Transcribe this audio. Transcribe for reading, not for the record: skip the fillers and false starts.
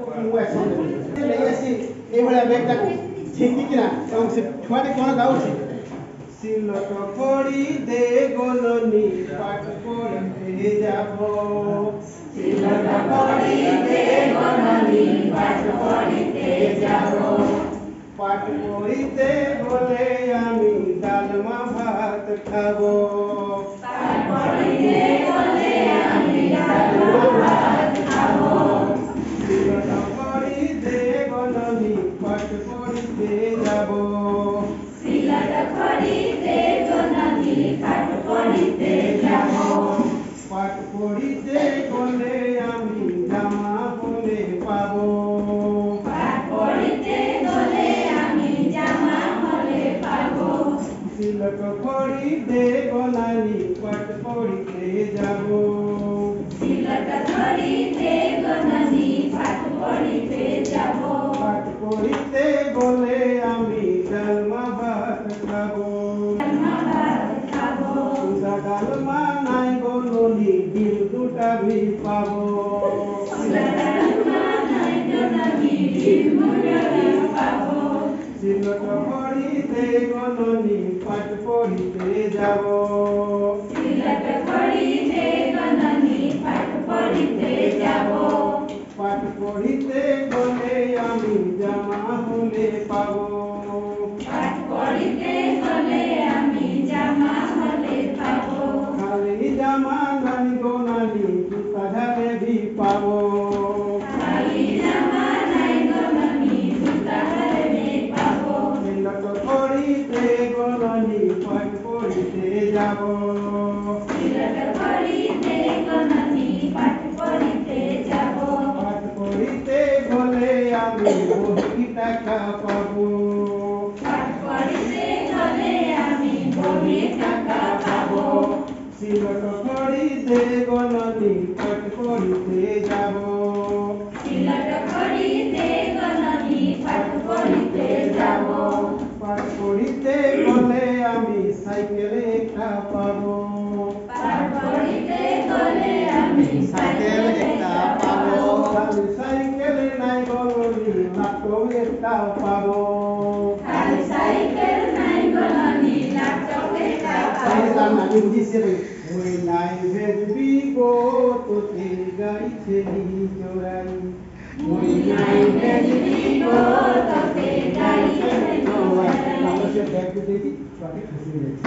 ମୁଁ ନେଇ ଆସି ଏଇଭଳିଆ ବ୍ୟାଗଟାକୁ ଝିଙ୍କିକିନା ଏବଂ ସେ ଛୁଆଟି କ'ଣ ଗାଉଛି ସିଲଟ ପଡ଼ି ଦେ ଗଲନି ପାଠ ପଢ଼ିତେ যাব সিলট পড়িতে গলনি পাঠ পড়িতে যাব পাঠ পড়িতে গলে আমি ডালমা ভাত খাবো পাঠ পড়িতে গলে আমি ডালমা ভাত খাবো সিলট পড়িতে গলনি পাঠ পড়িতে যাব সিলট পড়িতে গলনি পাঠ পড়িতে যাব পাঠ পড়িতে গলে আমি জামা বলে পাবো পাঠ পড়িতে গলে আমি জামা হলে পাবো সিলট পড়িতে গলানি পাঠ পড়িতে যাব সিলট পড়িতে গলনি পাঠ পড়িতে যাব পাঠ পড়িতে গলে আমি ডালমা ভাত খাবো জামা ভাত খাবো সুদা ডালমা নাই গলনি ডিম দুটা ভি পাবো সিলট পড়িতে গলনি পাঠ পড়িতে যাব সিলট পড়িতে গলনি পাঠ পড়িতে যাব পাঠ পড়িতে গলে আমি জামা হলে পাবো পাঠ পড়িতে গলে আমি জামা হলে পাবো খালি জামা নাই গোনালি জুতা ঝাড়ে ভি পাবো খালি জামা নাই গলনি জুতা ধরে পাবো সিলট পড়িতে গলনি পাঠ পড়িতে যাব সিলট পড়িতে গলনি পাঠ পড়িতে যাব পাঠ পড়িতে গলে আমি বহি টাকা পাবো পাঠ পড়িতে গলে আমি বহি টাকা পাবো সিলট পড়িতে গলনি পাঠ পড়িতে যাব সিলট পড়িতে গলনি পাঠ পড়িতে যাব পাঠ পড়িতে গলে আমি সাইকেল একটা পাবো পাঠ পড়িতে গলে আমি সাইকেল একটা পাবো খালি সাইকেল নাই গলনি ল্যাপটপ একটা পাবো খালি সাইকেল নাই গলনি ল্যাপটপ একটা তাহলে পাবো তার নাকি বুঝিয়েছে ওই নাই ভেজবি গো তোতে গাড়ি ছেড়ি চোরাই মুই নাই ভেজবি গো তোতে গাড়ি ছেড়ে চোরাই। মানুষের ব্যাগ দেখি তাকে খুশি হয়েছে